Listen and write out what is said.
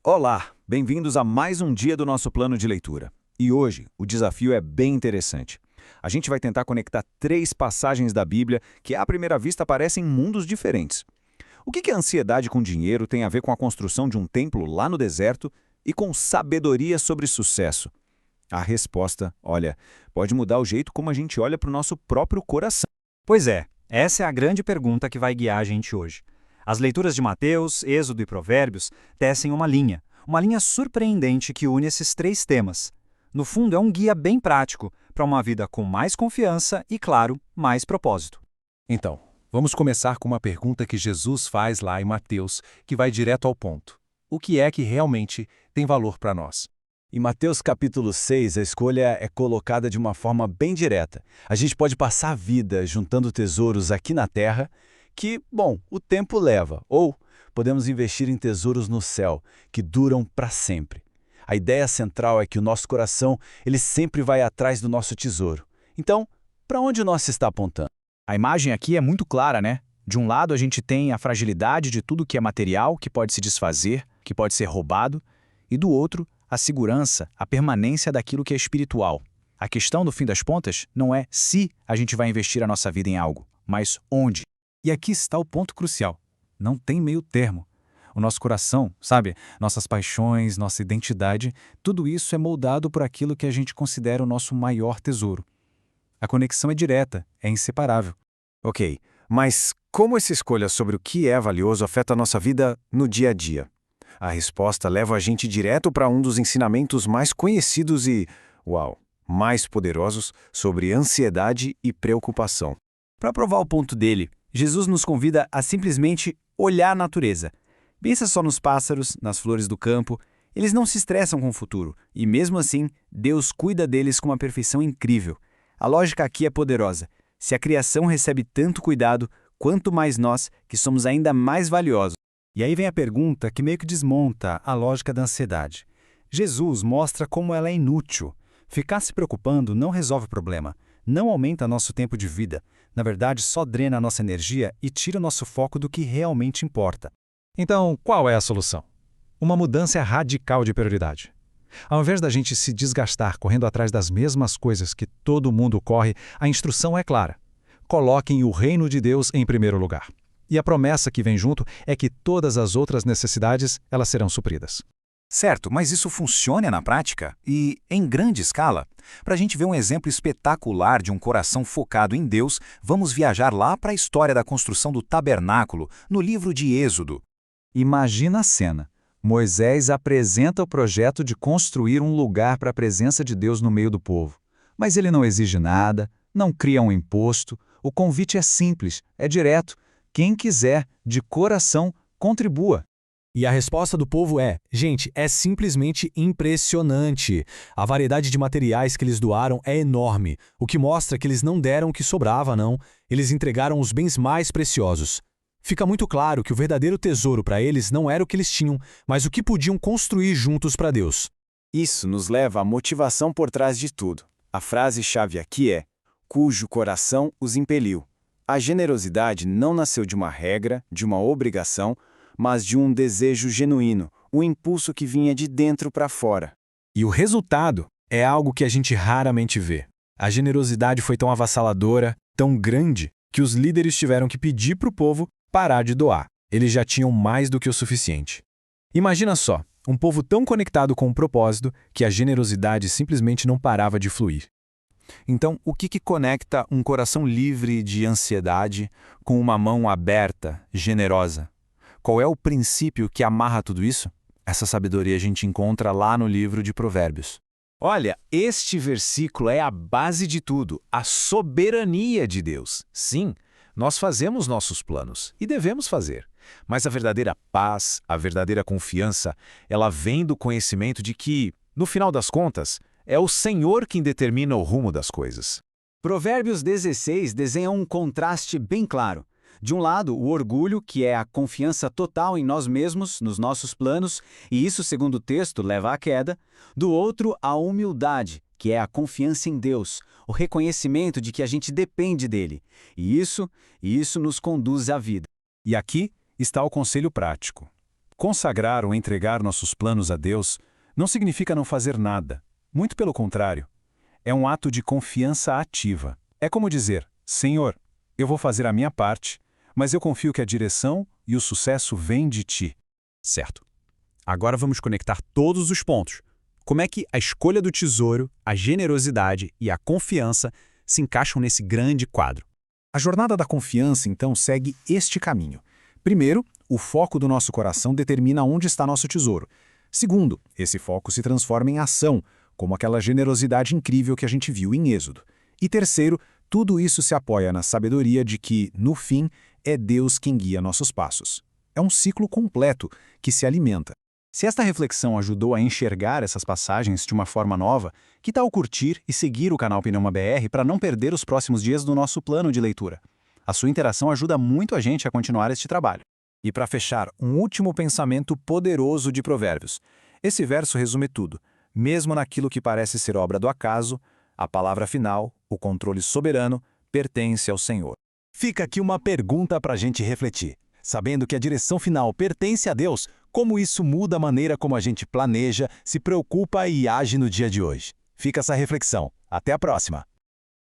Olá, bem-vindos a mais um dia do nosso plano de leitura. E hoje o desafio é bem interessante. A gente vai tentar conectar três passagens da Bíblia que à primeira vista parecem mundos diferentes. O que a ansiedade com dinheiro tem a ver com a construção de um templo lá no deserto e com sabedoria sobre sucesso? A resposta, olha, pode mudar o jeito como a gente olha para o nosso próprio coração. Pois é, essa é a grande pergunta que vai guiar a gente hoje. As leituras de Mateus, Êxodo e Provérbios tecem uma linha surpreendente que une esses três temas. No fundo, é um guia bem prático para uma vida com mais confiança e, claro, mais propósito. Então, vamos começar com uma pergunta que Jesus faz lá em Mateus, que vai direto ao ponto. O que é que realmente tem valor para nós? Em Mateus capítulo 6, a escolha é colocada de uma forma bem direta. A gente pode passar a vida juntando tesouros aqui na terra, que, bom, o tempo leva, ou podemos investir em tesouros no céu, que duram para sempre. A ideia central é que o nosso coração, ele sempre vai atrás do nosso tesouro. Então, para onde o nosso está apontando? A imagem aqui é muito clara, né? De um lado, a gente tem a fragilidade de tudo que é material, que pode se desfazer, que pode ser roubado, e do outro, a segurança, a permanência daquilo que é espiritual. A questão, no fim das contas, não é se a gente vai investir a nossa vida em algo, mas onde. E aqui está o ponto crucial. Não tem meio termo. O nosso coração, sabe, nossas paixões, nossa identidade, tudo isso é moldado por aquilo que a gente considera o nosso maior tesouro. A conexão é direta, é inseparável. Ok, mas como essa escolha sobre o que é valioso afeta a nossa vida no dia a dia? A resposta leva a gente direto para um dos ensinamentos mais conhecidos e, mais poderosos sobre ansiedade e preocupação. Para provar o ponto dele, Jesus nos convida a simplesmente olhar a natureza. Pensa só nos pássaros, nas flores do campo. Eles não se estressam com o futuro, e mesmo assim, Deus cuida deles com uma perfeição incrível. A lógica aqui é poderosa. Se a criação recebe tanto cuidado, quanto mais nós, que somos ainda mais valiosos. E aí vem a pergunta que meio que desmonta a lógica da ansiedade. Jesus mostra como ela é inútil. Ficar se preocupando não resolve o problema, não aumenta nosso tempo de vida. Na verdade, só drena a nossa energia e tira o nosso foco do que realmente importa. Então, qual é a solução? Uma mudança radical de prioridade. Ao invés da gente se desgastar correndo atrás das mesmas coisas que todo mundo corre, a instrução é clara. Coloquem o reino de Deus em primeiro lugar. E a promessa que vem junto é que todas as outras necessidades, elas serão supridas. Certo, mas isso funciona na prática e em grande escala? Para a gente ver um exemplo espetacular de um coração focado em Deus, vamos viajar lá para a história da construção do tabernáculo, no livro de Êxodo. Imagina a cena. Moisés apresenta o projeto de construir um lugar para a presença de Deus no meio do povo. Mas ele não exige nada, não cria um imposto, o convite é simples, é direto. Quem quiser, de coração, contribua. E a resposta do povo é, gente, é simplesmente impressionante. A variedade de materiais que eles doaram é enorme, o que mostra que eles não deram o que sobrava, não. Eles entregaram os bens mais preciosos. Fica muito claro que o verdadeiro tesouro para eles não era o que eles tinham, mas o que podiam construir juntos para Deus. Isso nos leva à motivação por trás de tudo. A frase-chave aqui é, cujo coração os impeliu. A generosidade não nasceu de uma regra, de uma obrigação, mas de um desejo genuíno, um impulso que vinha de dentro para fora. E o resultado é algo que a gente raramente vê. A generosidade foi tão avassaladora, tão grande, que os líderes tiveram que pedir para o povo parar de doar. Eles já tinham mais do que o suficiente. Imagina só, um povo tão conectado com o propósito que a generosidade simplesmente não parava de fluir. Então, o que conecta um coração livre de ansiedade com uma mão aberta, generosa? Qual é o princípio que amarra tudo isso? Essa sabedoria a gente encontra lá no livro de Provérbios. Olha, este versículo é a base de tudo, a soberania de Deus. Sim, nós fazemos nossos planos e devemos fazer. Mas a verdadeira paz, a verdadeira confiança, ela vem do conhecimento de que, no final das contas, é o Senhor quem determina o rumo das coisas. Provérbios 16 desenha um contraste bem claro. De um lado, o orgulho, que é a confiança total em nós mesmos, nos nossos planos, e isso, segundo o texto, leva à queda. Do outro, a humildade, que é a confiança em Deus, o reconhecimento de que a gente depende dele. E isso nos conduz à vida. E aqui está o conselho prático. Consagrar ou entregar nossos planos a Deus não significa não fazer nada. Muito pelo contrário. É um ato de confiança ativa. É como dizer, Senhor, eu vou fazer a minha parte, mas eu confio que a direção e o sucesso vêm de Ti. Certo. Agora vamos conectar todos os pontos. Como é que a escolha do tesouro, a generosidade e a confiança se encaixam nesse grande quadro? A jornada da confiança, então, segue este caminho. Primeiro, o foco do nosso coração determina onde está nosso tesouro. Segundo, esse foco se transforma em ação, como aquela generosidade incrível que a gente viu em Êxodo. E terceiro, tudo isso se apoia na sabedoria de que, no fim, é Deus quem guia nossos passos. É um ciclo completo que se alimenta. Se esta reflexão ajudou a enxergar essas passagens de uma forma nova, que tal curtir e seguir o canal Pneuma BR para não perder os próximos dias do nosso plano de leitura? A sua interação ajuda muito a gente a continuar este trabalho. E para fechar, um último pensamento poderoso de Provérbios. Esse verso resume tudo. Mesmo naquilo que parece ser obra do acaso, a palavra final, o controle soberano, pertence ao Senhor. Fica aqui uma pergunta para a gente refletir. Sabendo que a direção final pertence a Deus, como isso muda a maneira como a gente planeja, se preocupa e age no dia de hoje? Fica essa reflexão. Até a próxima!